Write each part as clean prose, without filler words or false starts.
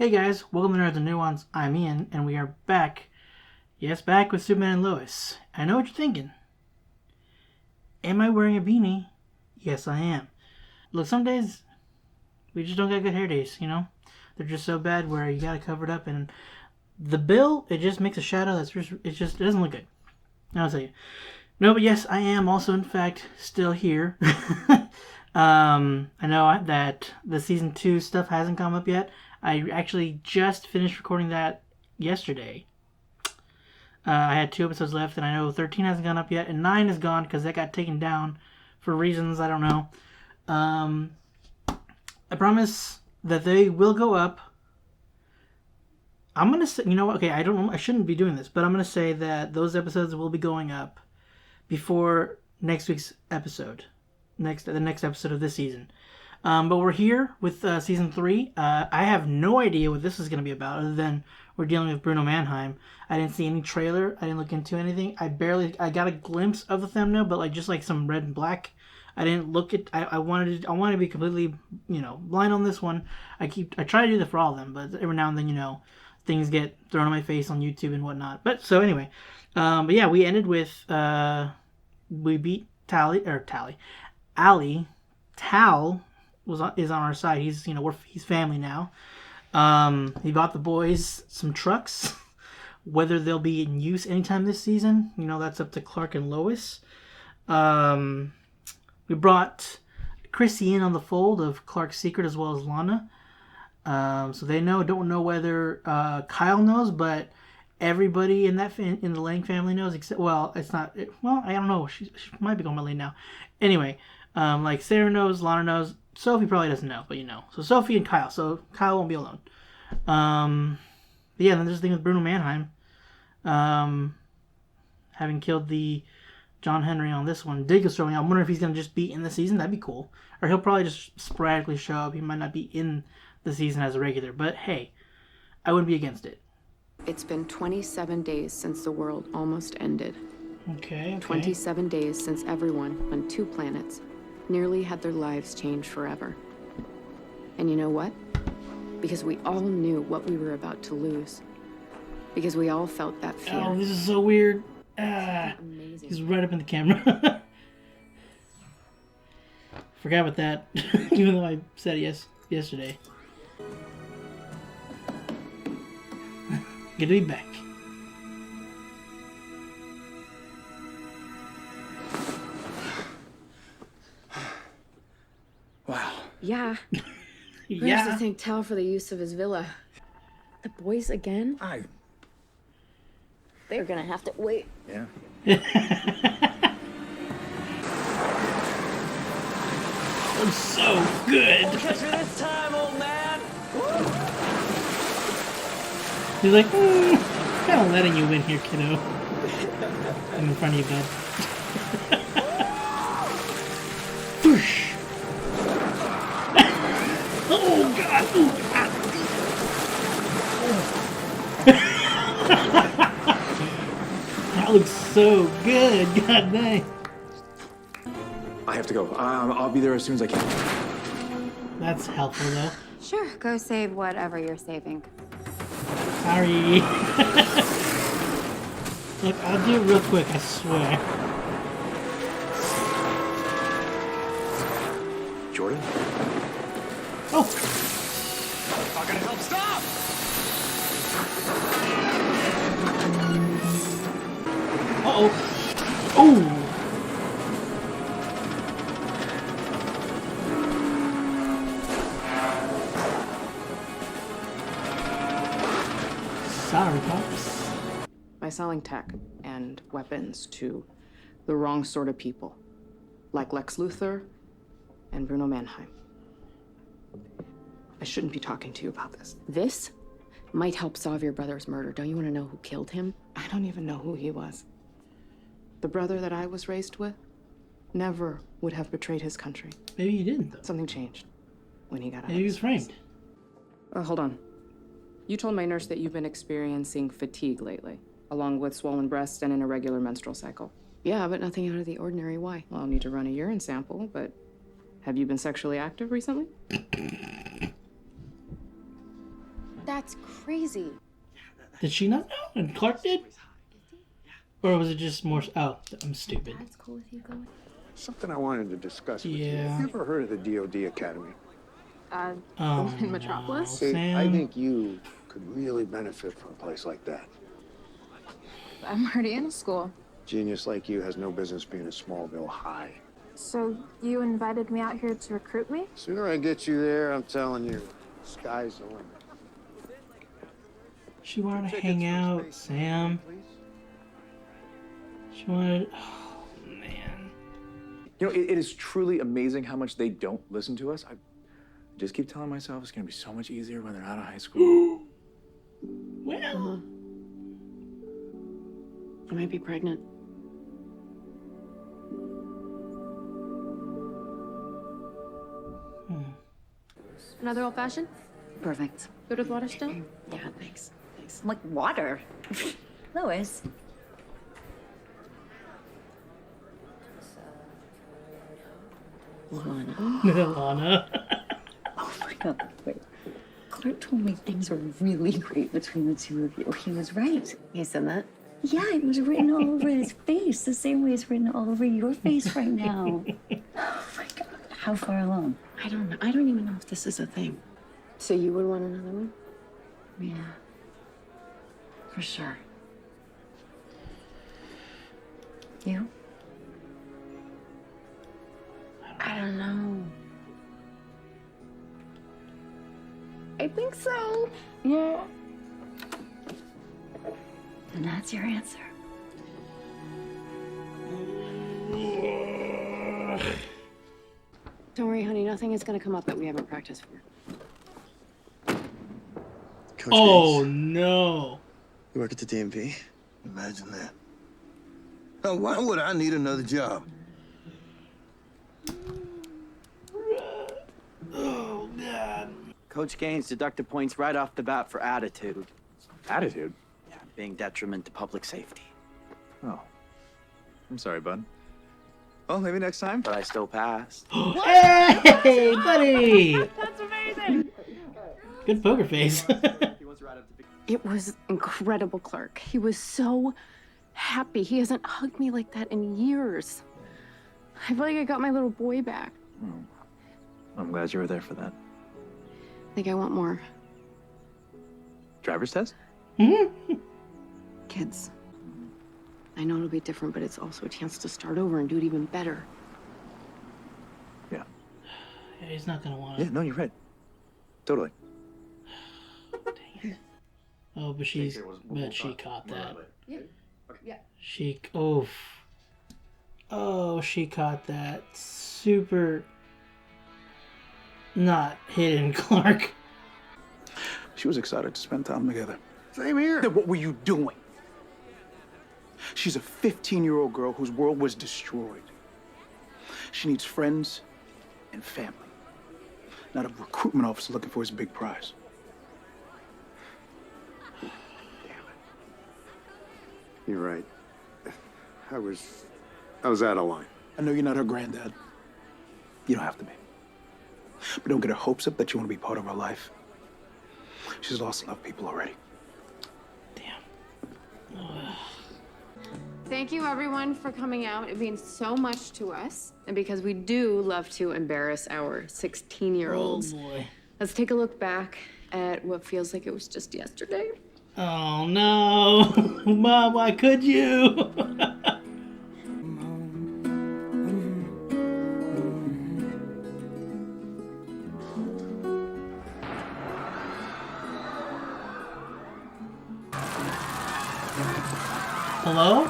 Hey guys, welcome to Nerds and Nuance. I'm Ian, and we are back. Yes, back with Superman and Lois. I know what you're thinking. Am I wearing a beanie? Yes, I am. Look, some days we just don't get good hair days, you know? They're just so bad where you gotta cover it up, and the bill, it just makes a shadow it doesn't look good. I'll tell you. No, but yes, I am also, in fact, still here. I know that the season 2 stuff hasn't come up yet. I actually just finished recording that yesterday. I had 2 episodes left, and I know 13 hasn't gone up yet, and 9 is gone because that got taken down for reasons I don't know. I promise that they will go up. I'm gonna say, you know what? Okay, I shouldn't be doing this, but I'm gonna say that those episodes will be going up before next week's episode, the next episode of this season. But we're here with season 3. I have no idea what this is going to be about, other than we're dealing with Bruno Mannheim. I didn't see any trailer. I didn't look into anything. I got a glimpse of the thumbnail, but just some red and black. I didn't look at. I wanted to be completely blind on this one. I try to do that for all of them, but every now and then things get thrown in my face on YouTube and whatnot. But so anyway, but yeah, we ended with we beat Allie. Tal is on our side. He's he's family now. He bought the boys some trucks. Whether they'll be in use anytime this season, that's up to Clark and Lois. We brought Chrissy in on the fold of Clark's secret as well as Lana. So they don't know whether Kyle knows, but everybody in the Lang family knows. Except, I don't know. She might be going by Lane now. Anyway, Sarah knows, Lana knows. Sophie probably doesn't know, but So Sophie and Kyle. So Kyle won't be alone. But yeah, then there's the thing with Bruno Mannheim. Having killed the John Henry on this one. Dig is showing up. I wonder if he's going to just be in the season. That'd be cool. Or he'll probably just sporadically show up. He might not be in the season as a regular. But hey, I wouldn't be against it. It's been 27 days since the world almost ended. Okay. 27 days since everyone on 2 planets nearly had their lives changed forever. And you know what? Because we all knew what we were about to lose. Because we all felt that fear. Oh, this is so weird. He's right up in the camera. Forgot about that, even though I said yes yesterday. Good to be back. Wow. Yeah. Yeah. We have to thank Tal for the use of his villa. The boys again? They're gonna have to wait. Yeah. Looks so good. We'll catch you this time, old man. He's like, kind of letting you win here, kiddo. I'm in front of you, bud. Whoosh. Oh, God. Oh, God. That looks so good. God dang. I have to go. I'll be there as soon as I can. That's helpful, though. Sure, go save whatever you're saving. Sorry. Look, I'll do it real quick, I swear. Jordan? Oh! Not gonna help. Stop! Uh-oh. Oh! Sorry, Pops. By selling tech and weapons to the wrong sort of people, like Lex Luthor and Bruno Mannheim. I shouldn't be talking to you about this. This might help solve your brother's murder. Don't you want to know who killed him? I don't even know who he was. The brother that I was raised with never would have betrayed his country. Maybe he didn't, though. Something changed when he got out. Maybe he was framed. Hold on. You told my nurse that you've been experiencing fatigue lately, along with swollen breasts and an irregular menstrual cycle. Yeah, but nothing out of the ordinary. Why? Well, I'll need to run a urine sample, but have you been sexually active recently? That's crazy. Did she not know? And Clark did? Or was it just more... Oh, I'm stupid. That's cool with you going. Something I wanted to discuss with you. Yeah. Have you ever heard of the DoD Academy? Oh, in Metropolis? See, Sam. I think you could really benefit from a place like that. I'm already in school. Genius like you has no business being a Smallville high. So you invited me out here to recruit me? Sooner I get you there, I'm telling you, sky's the limit. She wanted to hang out, Sam. She wanted... Oh, man. You know, it is truly amazing how much they don't listen to us. I just keep telling myself it's going to be so much easier when they're out of high school. Well... I might be pregnant. Another old fashioned? Perfect. Good with water still? Yeah, thanks. Thanks. Like water. Lois. Lana. Lana. Oh my god, wait. Clark told me things were really great between the two of you. He was right. He said that? Yeah, it was written all over his face, the same way it's written all over your face right now. Oh my god. How far along? I don't know. I don't even know if this is a thing. So you would want another one? Yeah. For sure. You? I don't know. I think so. Yeah. And that's your answer. Don't worry, honey. Nothing is going to come up that we haven't practiced for. Coach Oh, Gaines, no. you work at the DMV? Imagine that. Now, why would I need another job? Oh, God. Coach Gaines deducted points right off the bat for attitude. Attitude? Yeah, being detriment to public safety. Oh. I'm sorry, bud. Well, maybe next time. But I still passed. Hey, buddy! That's amazing! Good poker face. It was incredible, Clark. He was so happy. He hasn't hugged me like that in years. I feel like I got my little boy back. I'm glad you were there for that. I think I want more Driver's test? kids. I know it'll be different, but it's also a chance to start over and do it even better. Yeah. Yeah, he's not gonna want Yeah, it. no, you're right. Totally. Oh, but she caught that. Yeah. She, oh, she caught that. Super not hidden, Clark. She was excited to spend time together. Same here. Then what were you doing? She's a 15-year-old girl whose world was destroyed. She needs friends and family, not a recruitment officer looking for his big prize. You're right. I was out of line. I know you're not her granddad. You don't have to be. But don't get her hopes up that you want to be part of her life. She's lost enough people already. Damn. Thank you, everyone, for coming out. It means so much to us. And because we do love to embarrass our 16-year-olds. Oh, boy. Let's take a look back at what feels like it was just yesterday. Oh, no. Mom, why could you? Hello?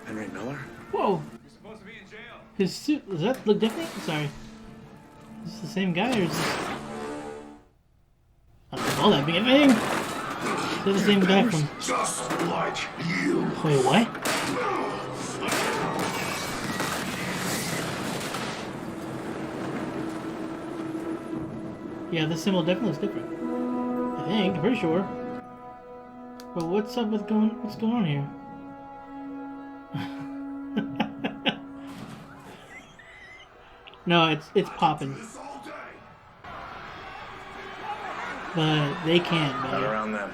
Henry Miller? Whoa. You're supposed to be in jail. His suit, does that look different? Sorry. Is this the same guy or is this... I don't know that big a thing. Is that the same guy from... Just like you. Wait, what? Yeah, this symbol definitely looks different. I think, I'm pretty sure. But what's up with what's going on here? No, it's popping. but they can't, Not baby. around them.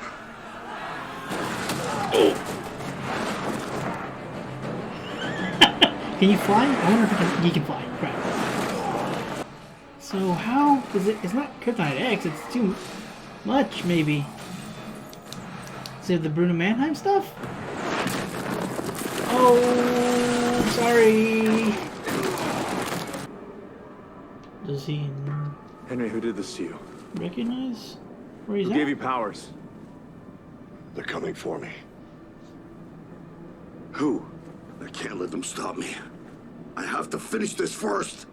Can you fly? I wonder if you can fly. Right. So how is it? It's not Kryptonite X. It's too much, maybe. Is it the Bruno Mannheim stuff? Oh, sorry. Does he Henry, who did this to you? recognize where he's Who at? gave you powers? They're coming for me. Who? I can't let them stop me. I have to finish this first.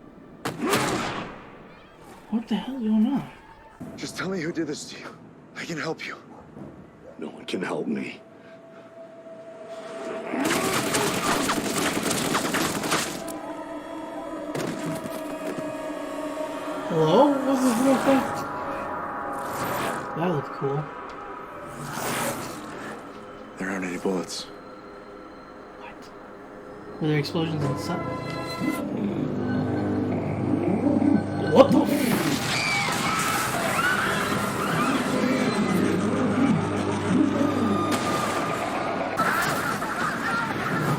What the hell is going on? Just tell me who did this to you. I can help you. No one can help me. Hello? What's this real quick? That looks cool. There aren't any bullets. Were there explosions inside? What the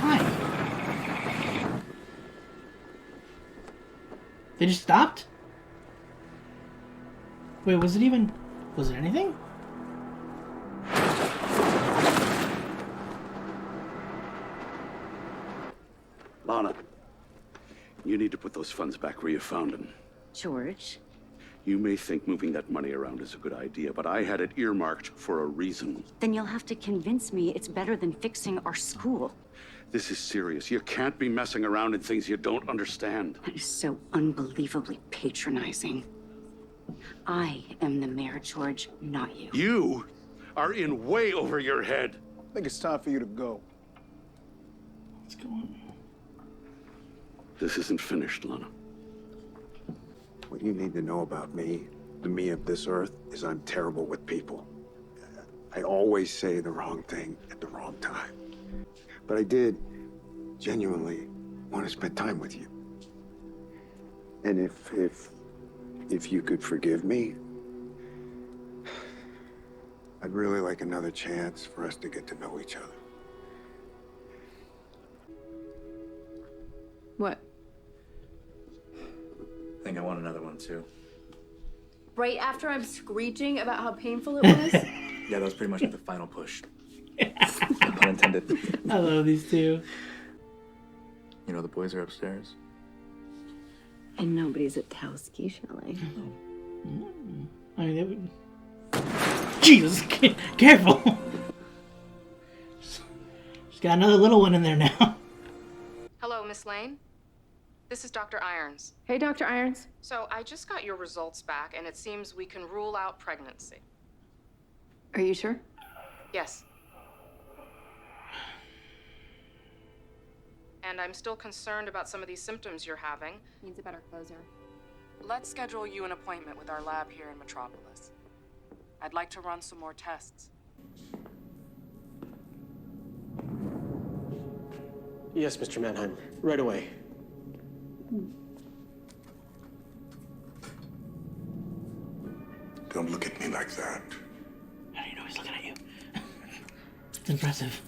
Why? They just stopped? Wait, was it anything? Lana, you need to put those funds back where you found them. George, You may think moving that money around is a good idea, but I had it earmarked for a reason. then you'll have to convince me it's better than fixing our school. This is serious. You can't be messing around in things you don't understand. That is so unbelievably patronizing. I am the mayor, George, not you. You are in way over your head. I think it's time for you to go. What's going on? This isn't finished, Lana. What you need to know about me, the me of this earth, is I'm terrible with people. I always say the wrong thing at the wrong time. But I did genuinely want to spend time with you. And if you could forgive me, I'd really like another chance for us to get to know each other. What? I think I want another one too. Right after I'm screeching about how painful it was? Yeah, that was pretty much the final push. No pun intended. I love these two. You know the boys are upstairs. And nobody's at the house ski chalet. I mean, they would... Jesus, careful! She's got another little one in there now. Hello, Miss Lane. This is Dr. Irons. Hey, Dr. Irons. So I just got your results back, and it seems we can rule out pregnancy. Are you sure? Yes. And I'm still concerned about some of these symptoms you're having. Needs a better closer. Let's schedule you an appointment with our lab here in Metropolis. I'd like to run some more tests. Yes, Mr. Mannheim. Right away. Don't look at me like that. How do you know he's looking at you? It's impressive.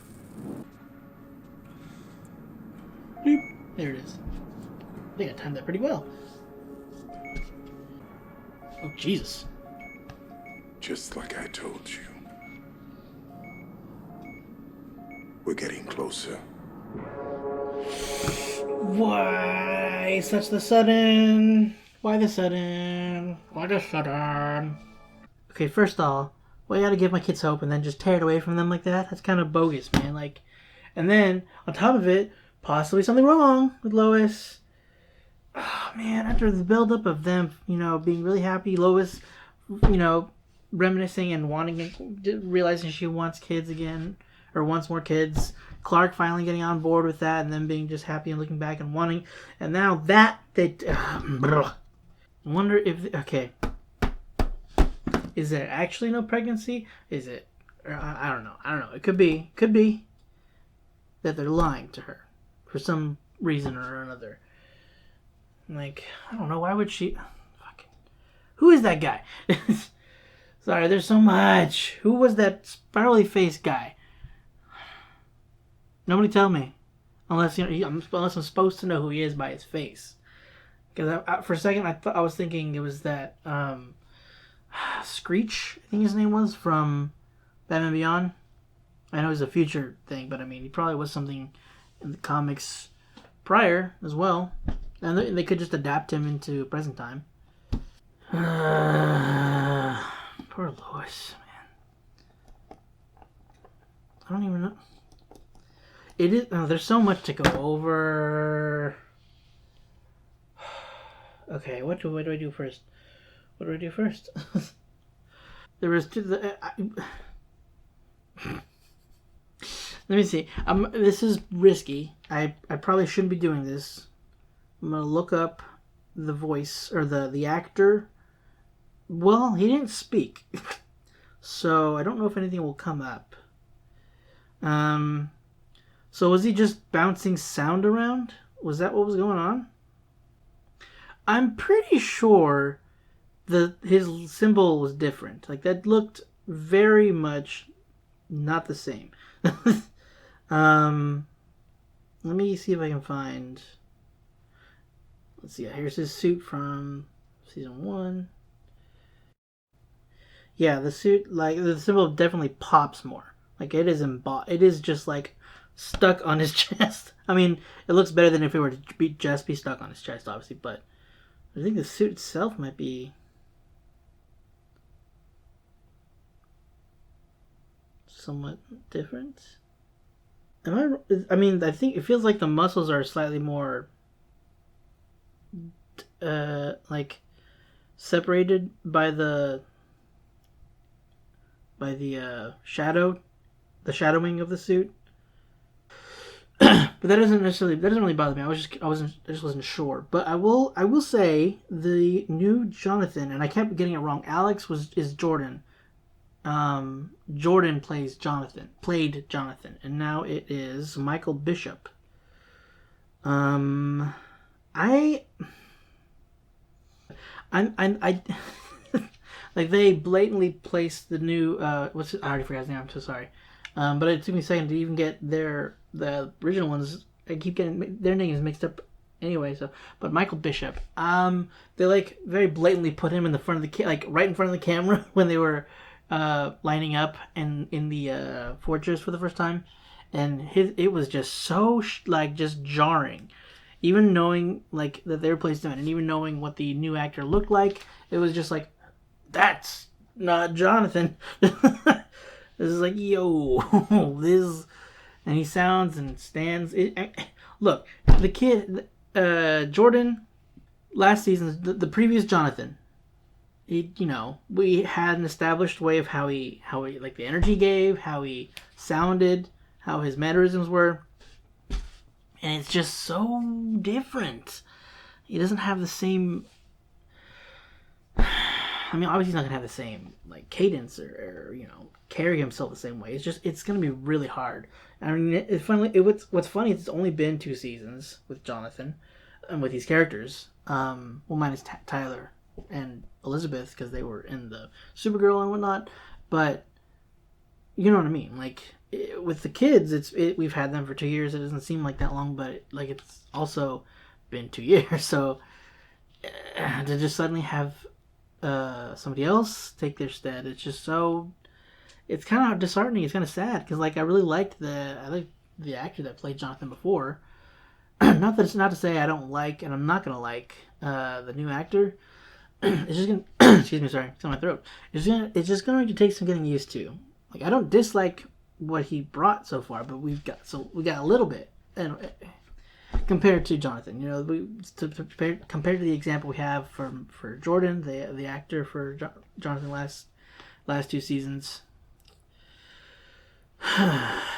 Boop. There it is. I think I timed that pretty well. Oh, Jesus. Just like I told you. We're getting closer. Why such the sudden? Why the sudden? Why the sudden? Okay, first of all, why you gotta give my kids hope and then just tear it away from them like that? That's kind of bogus, man. Like, and then on top of it, possibly something wrong with Lois. Oh, man, after the buildup of them, you know, being really happy, Lois, you know, reminiscing and realizing she wants kids again, or wants more kids. Clark finally getting on board with that, and then being just happy and looking back and wanting. And now that they, wonder if okay, is there actually no pregnancy? Is it? I don't know. I don't know. It could be that they're lying to her for some reason or another. Like, I don't know. Why would she? Fucking, who is that guy? Sorry, there's so much. Who was that spirally faced guy? Nobody tell me. Unless unless I'm supposed to know who he is by his face. Because for a second I was thinking it was that Screech, I think his name was, from Batman Beyond. I know he's a future thing, but I mean he probably was something in the comics prior as well, and they could just adapt him into present time. Poor Lois, man. I don't even know. It is. Oh, there's so much to go over. Okay, what do I do first? What do I do first? There was two. Let me see. This is risky. I probably shouldn't be doing this. I'm gonna look up the voice or the actor. Well, he didn't speak, so I don't know if anything will come up. So was he just bouncing sound around? Was that what was going on? I'm pretty sure that his symbol was different. Like that looked very much not the same. Let me see if I can find. Let's see. Here's his suit from season 1. Yeah, the suit, like the symbol definitely pops more. Like it is it is just like stuck on his chest. I mean, it looks better than if it were to just be stuck on his chest, obviously. But I think the suit itself might be somewhat different. I mean, I think it feels like the muscles are slightly more like separated by the shadowing of the suit. But that doesn't really bother me. I just wasn't sure. But I will say the new Jonathan, and I kept getting it wrong. Alex is Jordan. Jordan played Jonathan, and now it is Michael Bishop. I like they blatantly placed the new I already forgot his name. I'm so sorry. But it took me a second to even get the original ones. I keep getting their names mixed up anyway. But Michael Bishop. They like very blatantly put him in the front of the right in front of the camera when they were lining up in the fortress for the first time, and it was just so just jarring. Even knowing like that they replaced him, and even knowing what the new actor looked like, it was just like, that's not Jonathan. This is like, yo, this, and he sounds and stands. Look, the kid, Jordan, last season, the previous Jonathan. We had an established way of how he like the energy gave, how he sounded, how his mannerisms were, and it's just so different. He doesn't have the same. I mean, obviously he's not gonna have the same like cadence or carry himself the same way. It's gonna be really hard. I mean, what's funny is it's only been 2 seasons with Jonathan and with these characters. Well, minus Tyler and Elizabeth because they were in the Supergirl and whatnot, but you know what I mean. Like with the kids, we've had them for 2 years. It doesn't seem like that long, but it's also been 2 years. So to just suddenly have somebody else take their stead, it's just so. It's kind of disheartening. It's kind of sad because I really liked the actor that played Jonathan before. Not to say I don't like, and I'm not gonna like the new actor. It's just gonna excuse me, sorry, it's on my throat. It's just going to take some getting used to. Like I don't dislike what he brought so far, but we got a little bit, and compared to Jonathan, compared to the example we have for Jordan, the actor for Jonathan last 2 seasons.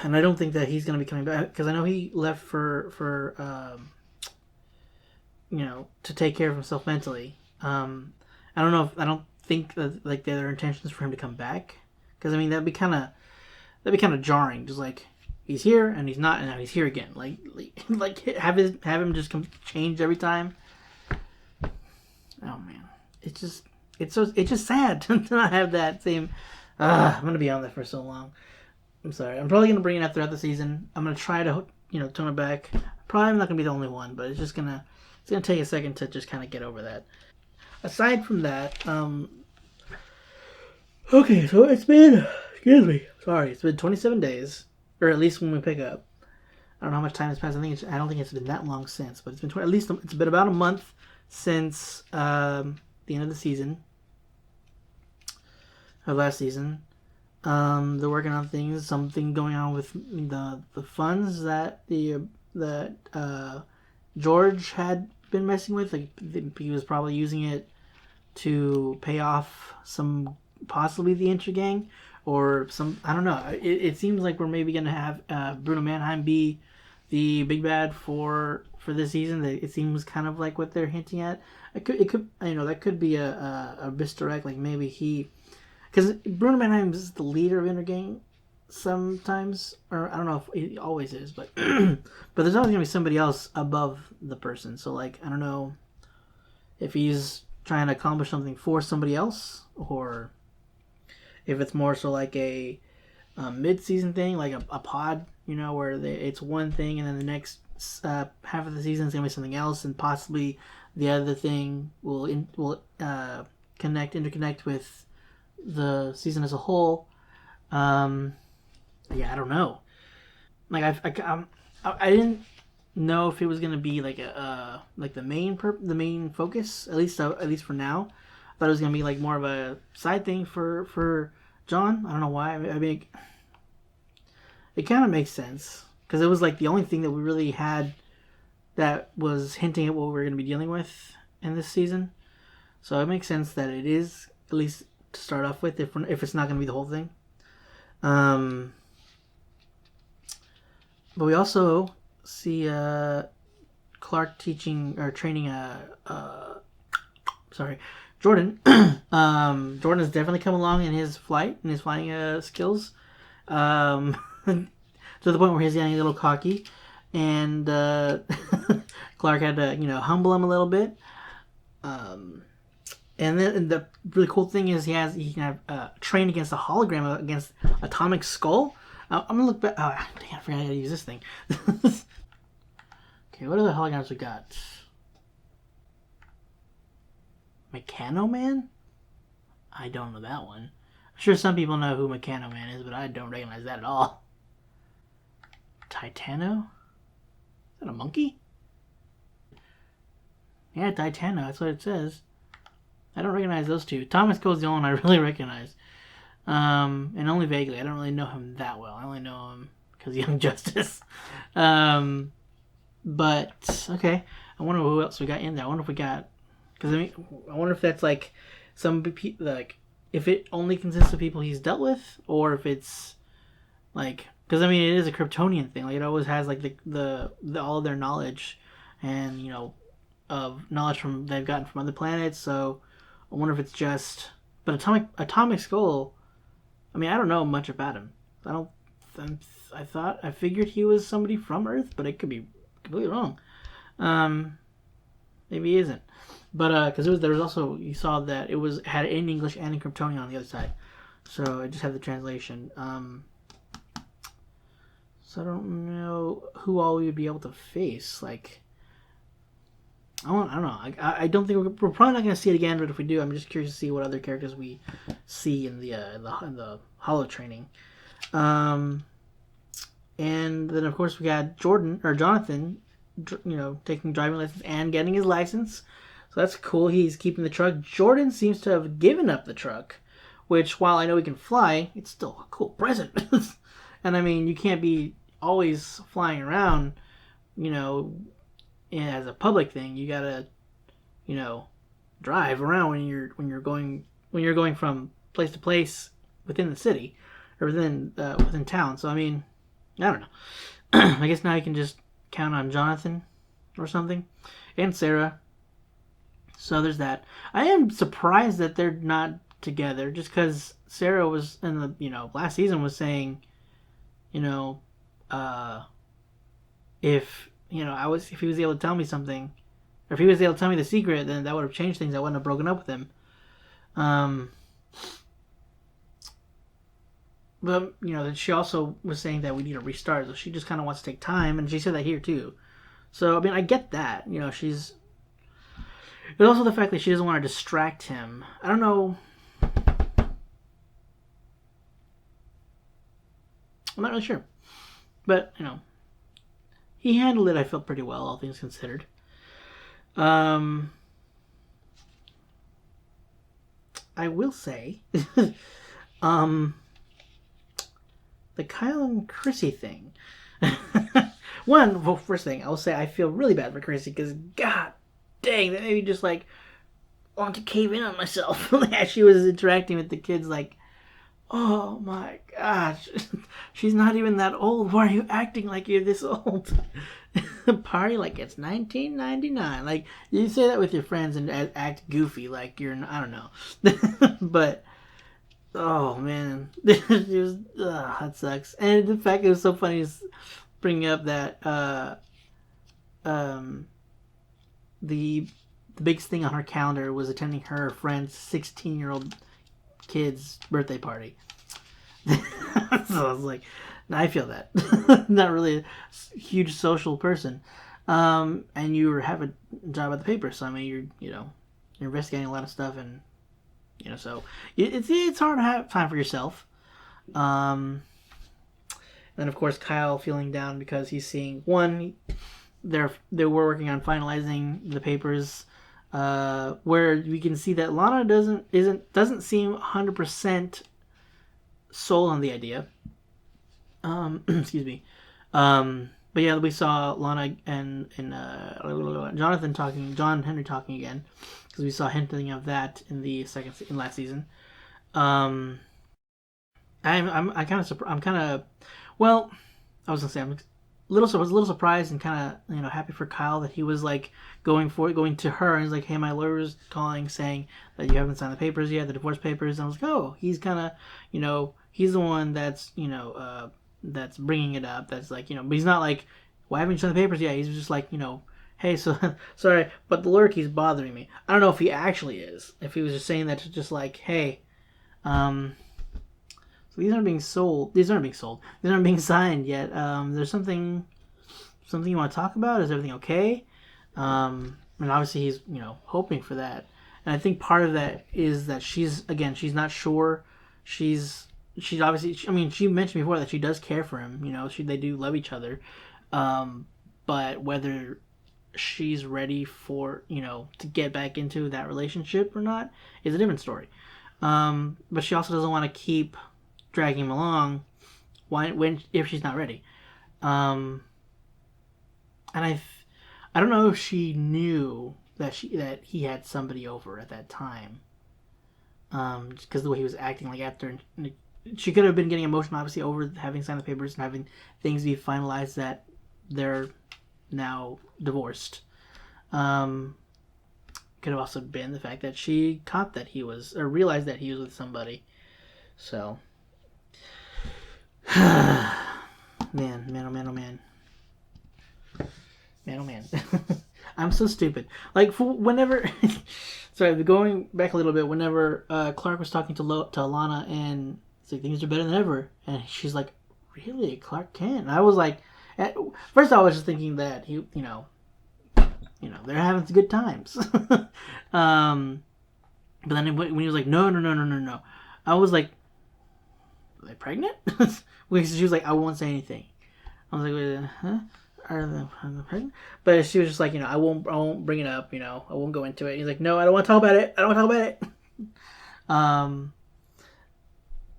And I don't think that he's going to be coming back because I know he left for to take care of himself mentally. I don't think that there are intentions for him to come back because I mean that'd be kind of jarring. Just like he's here and he's not, and now he's here again. Like have him just change every time. Oh man, it's just it's just sad to not have that same. I'm gonna be on that for so long. I'm sorry. I'm probably gonna bring it up throughout the season. I'm gonna try to tone it back. Probably not gonna be the only one, but it's gonna take a second to just kind of get over that. Aside from that, okay, so it's been, it's been 27 days, or at least when we pick up. I don't know how much time has passed. I don't think it's been that long since, but it's been it's been about a month since the end of the season, of last season. They're working on things. Something going on with the funds that George had been messing with. Like he was probably using it to pay off possibly the Intergang, or some, I don't know. It seems like we're maybe gonna have Bruno Mannheim be the big bad for this season. It seems kind of like what they're hinting at. It could that could be a misdirect. Like maybe because Bruno Mannheim is the leader of Intergang sometimes, or I don't know if he always is, but but there's always gonna be somebody else above the person. So like I don't know if he's trying to accomplish something for somebody else, or if it's more so like a mid-season thing, like a pod, where it's one thing and then the next half of the season is going to be something else, and possibly the other thing will interconnect with the season as a whole. I don't know. Like I didn't know if it was gonna be like the main focus, at least for now. I thought it was gonna be like more of a side thing for John. I don't know why. I mean, it kind of makes sense because it was like the only thing that we really had that was hinting at what we were gonna be dealing with in this season. So it makes sense that it is, at least to start off with, if it's not gonna be the whole thing. But we also see Clark training Jordan. Jordan has definitely come along in his flying skills, to the point where he's getting a little cocky, and Clark had to humble him a little bit. And then the really cool thing is he can have train against a hologram against Atomic Skull. I'm gonna look back. Oh, dang, I forgot how to use this thing. Okay, what other holograms we got? Mechano Man? I don't know that one. I'm sure some people know who Mechano Man is, but I don't recognize that at all. Titano? Is that a monkey? Yeah, Titano, that's what it says. I don't recognize those two. Thomas Cole's the only one I really recognize. And only vaguely. I don't really know him that well. I only know him because Young Justice. But, okay. I wonder who else we got in there. I wonder if we got... Because, I wonder if that's like some people... Like, if it only consists of people he's dealt with, or if it's like... Because, it is a Kryptonian thing. Like, it always has, like, the all of their knowledge and, of knowledge they've gotten from other planets. So, I wonder if it's just... But Atomic Skull... I don't know much about him. I figured he was somebody from Earth, but it could be completely wrong. Maybe he isn't. But because there was also, you saw that it had it in English and in Kryptonian on the other side, so I just had the translation. So I don't know who all we would be able to face. Like, I don't know. I don't think we're probably not going to see it again. But if we do, I'm just curious to see what other characters we see in the Holo training. And then of course we got Jonathan, taking driving lessons and getting his license. So that's cool. He's keeping the truck. Jordan seems to have given up the truck, which, while I know he can fly, it's still a cool present. And you can't be always flying around, as a public thing. You gotta, drive around when you're going from place to place within the city or within town. So I don't know. I guess now you can just count on Jonathan or something, and Sarah. So there's that. I am surprised that they're not together, just because Sarah was in the last season was saying, if he was able to tell me something, or if he was able to tell me the secret, then that would have changed things. I wouldn't have broken up with him. But that she also was saying that we need a restart, so she just kind of wants to take time, and she said that here too. So I mean, I get that. She's. There's also the fact that she doesn't want to distract him. I don't know. I'm not really sure, but he handled it. I felt pretty well, all things considered. I will say, the Kyle and Chrissy thing. First thing, I'll say I feel really bad for Chrissy because, god dang, that made me just want to cave in on myself as she was interacting with the kids. Oh my gosh, she's not even that old. Why are you acting like you're this old? Party like it's 1999. You say that with your friends and act goofy like you're, I don't know. But oh man, that sucks. And the fact it was so funny is bringing up that the biggest thing on her calendar was attending her friend's 16-year-old kid's birthday party. So I was like, I feel that. Not really a huge social person. And you have a job at the paper, so I mean you're investigating a lot of stuff, and so it's hard to have time for yourself. And then of course Kyle feeling down because he's seeing they were working on finalizing the papers, where we can see that Lana doesn't seem 100% sold on the idea. Excuse me. But yeah, we saw Lana and John Henry talking again, because we saw hinting of that in last season. I'm kind of well, I was gonna say I was a little surprised and kind of happy for Kyle that he was going to her and he's like, hey, my lawyer's calling saying that you haven't signed the papers yet, the divorce papers. And I was like, oh, he's kind of he's the one that's that's bringing it up. That's but he's not like, why haven't you signed the papers yet? He's just like, hey, so sorry, but the lawyer keeps bothering me. I don't know if he actually is. If he was just saying that to just hey, so these aren't being sold. These aren't being signed yet. There's something you want to talk about? Is everything okay? And obviously he's hoping for that. And I think part of that is that she's not sure. She's obviously, I mean, she mentioned before that she does care for him. They do love each other. But whether she's ready for to get back into that relationship or not is a different story. But she also doesn't want to keep dragging him along if she's not ready. And I don't know if she knew that he had somebody over at that time. Just because the way he was acting after, she could have been getting emotional obviously over having signed the papers and having things be finalized that they're now divorced. Could have also been the fact that she caught that he was, or realized that he was with somebody. So man, oh man. I'm so stupid. Whenever sorry, going back a little bit, whenever Clark was talking to Alana and it's things are better than ever, and she's like, really, Clark Kent? And I was like, at first I was just thinking that he they're having some good times. But then when he was like, no, I was like, are they pregnant? She was like, I won't say anything. I was like, wait, huh? Are they pregnant? But she was just like, I won't bring it up. I won't go into it. He's like, no, I don't want to talk about it.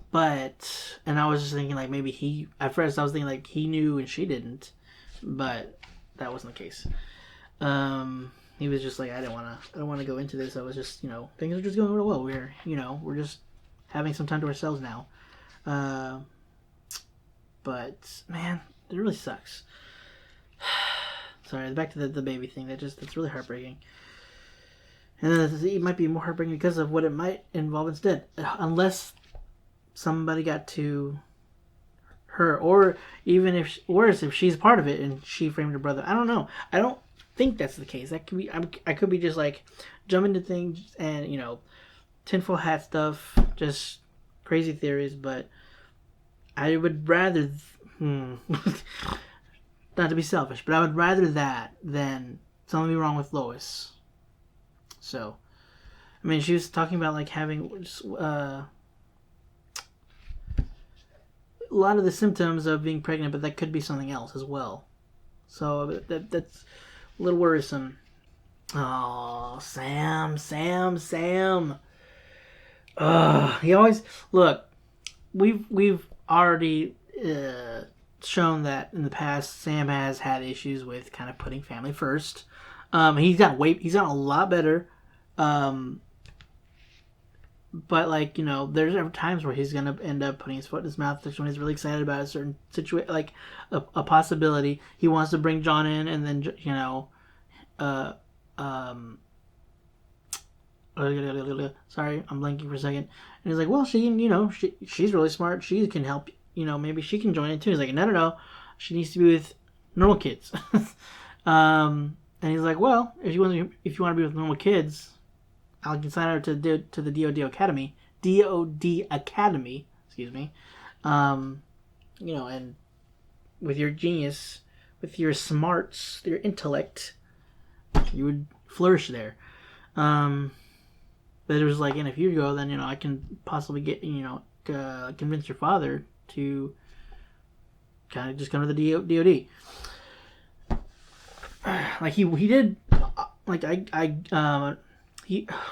But and I was just thinking maybe at first I was thinking he knew and she didn't, but that wasn't the case. He was just like, I don't want to go into this. I was just things are just going real well. We're just having some time to ourselves now. But man, it really sucks. Sorry, back to the baby thing. That's really heartbreaking. And then it might be more heartbreaking because of what it might involve instead. Unless somebody got to her, or even if worse, if she's part of it and she framed her brother. I don't know. I don't think that's the case. That could be. I could be just jumping to things and tinfoil hat stuff, just crazy theories, but I would rather, not to be selfish, but I would rather that than something be wrong with Lois. So, I mean, she was talking about like having a lot of the symptoms of being pregnant, but that could be something else as well. So that's a little worrisome. Oh, Sam. He always look. We've already shown that in the past Sam has had issues with kind of putting family first. He's gotten a lot better. But like, you know, there's times where he's gonna end up putting his foot in his mouth when he's really excited about a certain situation, like a possibility. He wants to bring John in, and then, you know, sorry, I'm blanking for a second. And he's like, well, she's really smart. She can help. You know, maybe she can join in too. He's like, no. She needs to be with normal kids. And he's like, well, if you want to be with normal kids, I can sign her to the DoD Academy. DoD Academy, excuse me. You know, and with your genius, with your smarts, your intellect, you would flourish there. But it was like, and if you go, then, you know, I can possibly get, you know, convince your father to kind of just come to the DoD. Like he did, like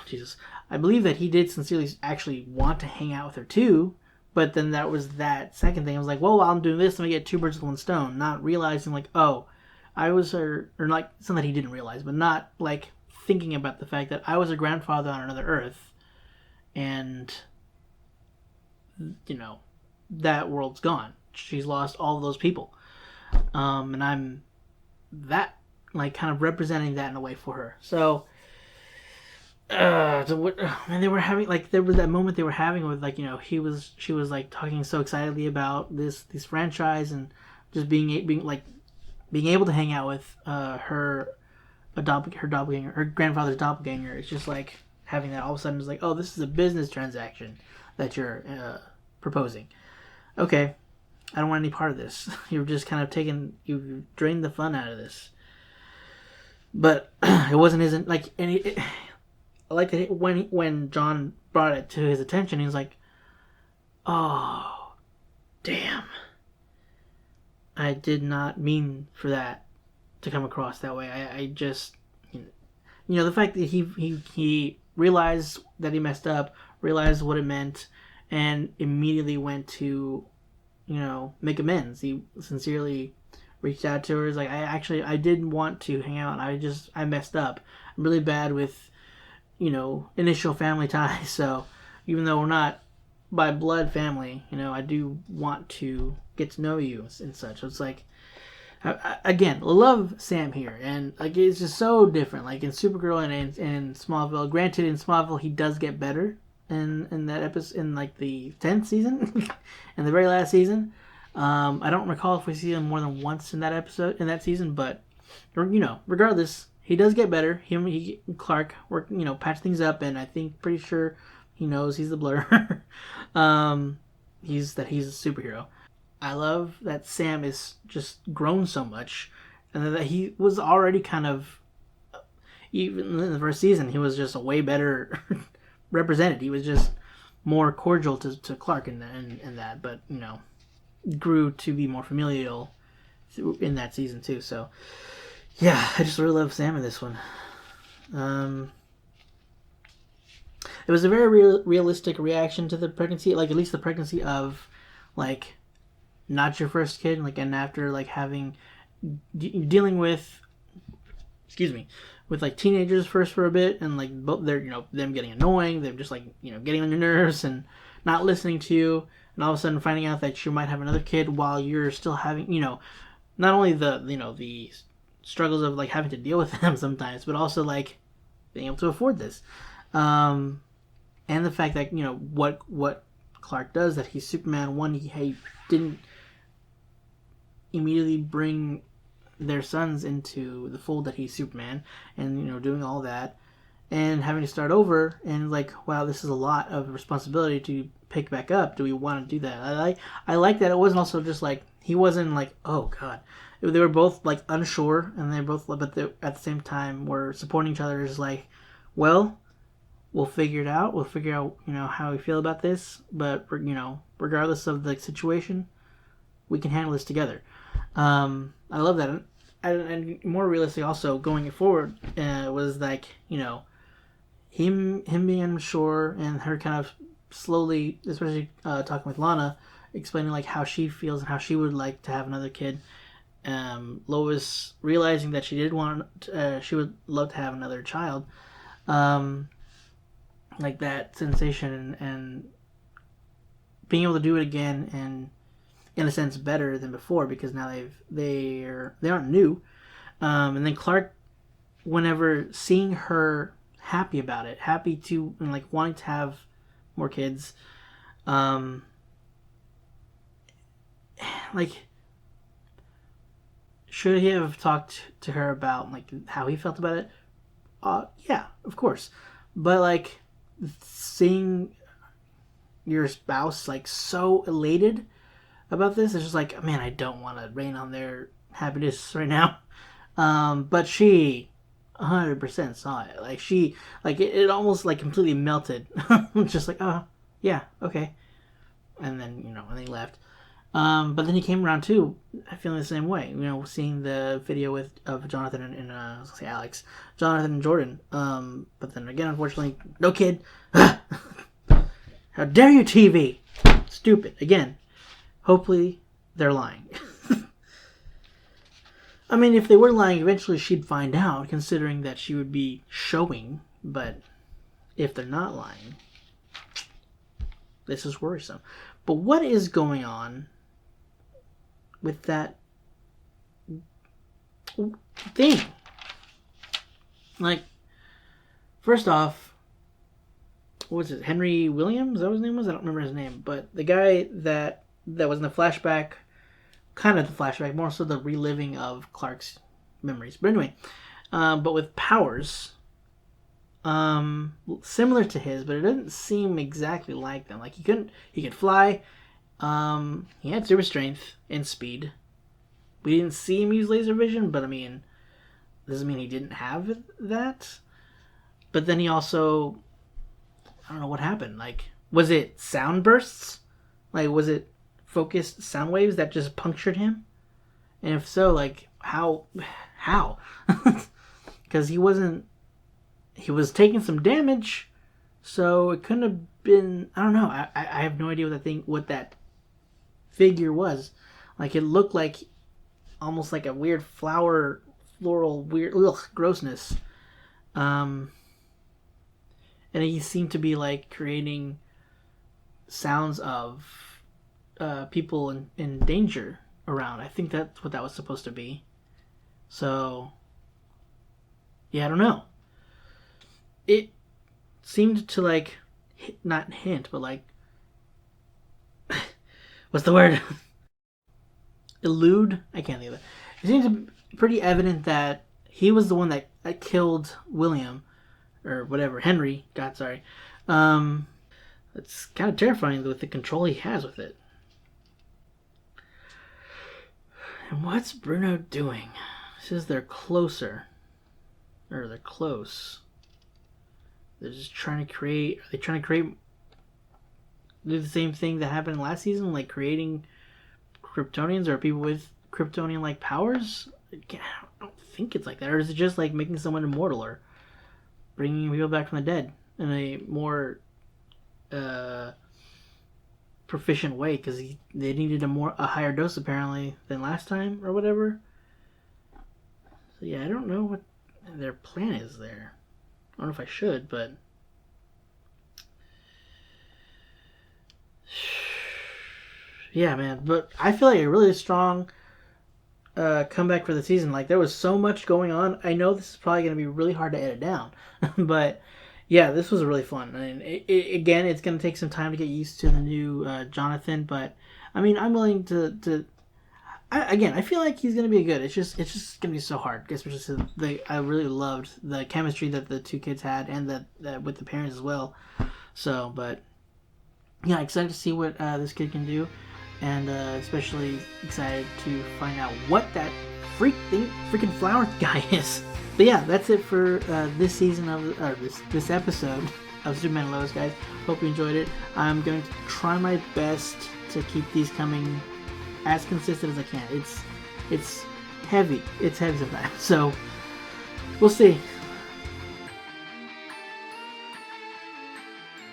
Jesus, I believe that he did sincerely actually want to hang out with her too, but then that was that second thing. I was like, well, while I'm doing this, let me get two birds with one stone, not realizing like, oh, I was her, or like, something that he didn't realize, but not like thinking about the fact that I was her grandfather on another Earth, and, you know, that world's gone. She's lost all of those people. And I'm that, like, kind of representing that in a way for her. So, and they were having, like, there was that moment they were having with, like, you know, she was like talking so excitedly about this franchise, and just being able to hang out with her doppelganger, her grandfather's doppelganger. It's just like having that all of a sudden is like, oh, this is a business transaction that you're proposing. Okay, I don't want any part of this. You've just kind of you've drained the fun out of this. But it wasn't his, like, I like that when John brought it to his attention, he was like, oh, damn. I did not mean for that to come across that way. I just, you know, the fact that he realized that he messed up, realized what it meant, and immediately went to, you know, make amends. He sincerely reached out to her. He's like, I didn't want to hang out. I messed up. I'm really bad with, you know, initial family ties. So even though we're not by blood family, you know, I do want to get to know you and such. So it's like, again, love Sam here, and like, it's just so different. Like in Supergirl and in Smallville. Granted, in Smallville he does get better in that episode, in like the 10th season, in the very last season. I don't recall if we see him more than once in that season, but, you know, regardless, he does get better. He Clark work, you know, patch things up, and I think pretty sure he knows he's the Blur. He's a superhero. I love that Sam is just grown so much, and that he was already kind of, even in the first season, he was just a way better represented. He was just more cordial to Clark in that, but, you know, grew to be more familial in that season too. So yeah, I just really love Sam in this one. It was a very realistic reaction to the pregnancy, like at least the pregnancy of, like, not your first kid, like, and after like having dealing with, with like teenagers first for a bit, and like they're, you know, them getting annoying, they're just like, you know, getting on your nerves and not listening to you, and all of a sudden finding out that you might have another kid while you're still having, you know, not only the, you know, the struggles of like having to deal with them sometimes, but also like being able to afford this, and the fact that, you know, what Clark does, that he's Superman. One, he didn't immediately bring their sons into the fold that he's Superman, and, you know, doing all that, and having to start over, and like, wow, this is a lot of responsibility to pick back up. Do we want to do that? I like that it wasn't also just like, he wasn't like, oh god. They were both like unsure, and they both, but they, at the same time, were supporting each other. Is like, well, we'll figure it out. We'll figure out, how we feel about this. But regardless of the situation, we can handle this together. I love that, and more realistic also going forward was like, him being unsure, and her kind of slowly, especially talking with Lana, explaining like how she feels and how she would like to have another kid. Lois realizing that she would love to have another child, like that sensation, and being able to do it again, and in a sense better than before, because now they aren't new, and then Clark, whenever seeing her happy about it, happy to, and like wanting to have more kids, like, should he have talked to her about like how he felt about it? Yeah, of course. But like, seeing your spouse like so elated about this, it's just like, man, I don't want to rain on their happiness right now. But she 100% saw it. Like, she, like, it almost like completely melted. Just like, oh yeah, okay. And then and he left. But then he came around too, feeling the same way. Seeing the video of Jonathan and I was gonna say Alex, Jonathan and Jordan. But then again, unfortunately, no kid. How dare you, TV? Stupid again. Hopefully, they're lying. I mean, if they were lying, eventually she'd find out, considering that she would be showing. But if they're not lying, this is worrisome. But what is going on with that thing? Like, first off, what was it? Henry Williams? Is that what his name was? I don't remember his name. But the guy that was in the flashback, kind of the flashback, more so the reliving of Clark's memories. But anyway, but with powers, similar to his, but it doesn't seem exactly like them. Like, he could fly. He had super strength and speed. We didn't see him use laser vision, but I mean, doesn't mean he didn't have that. But then he also, I don't know what happened. Like, was it sound bursts? Like, was it focused sound waves that just punctured him? And if so, like, how? Because he was taking some damage, so it couldn't have been, I don't know. I have no idea what that figure was. Like, it looked like almost like a weird floral weird grossness. And he seemed to be like creating sounds of people in danger around. I think that's what that was supposed to be. So, yeah, I don't know. It seemed to like, not hint, but like, what's the word? Elude? I can't think of it. It seems to be pretty evident that he was the one that killed William, or whatever, Henry. God, sorry. It's kind of terrifying with the control he has with it. And what's Bruno doing? It says they're closer. Or they're close. They're just trying to create... Are they trying to create... Do the same thing that happened last season? Like creating Kryptonians or people with Kryptonian-like powers? I don't think it's like that. Or is it just like making someone immortal or bringing people back from the dead in a more proficient way? Because they needed a higher dose apparently than last time or whatever. So yeah, I don't know what their plan is there. I don't know if I should, but yeah, man. But I feel like a really strong comeback for the season. Like, there was so much going on. I know this is probably going to be really hard to edit down, but yeah, this was really fun. And again, it's going to take some time to get used to the new Jonathan, but I mean, I'm willing to I feel like he's gonna be good. It's just gonna be so hard. Especially I really loved the chemistry that the two kids had, and that with the parents as well. So, but yeah, excited to see what this kid can do, and especially excited to find out what that freaking flower guy is. But yeah, that's it for this season of this episode of Superman and Lois, guys. Hope you enjoyed it. I'm going to try my best to keep these coming as consistent as I can. It's heavy. It's heavy sometimes. So we'll see.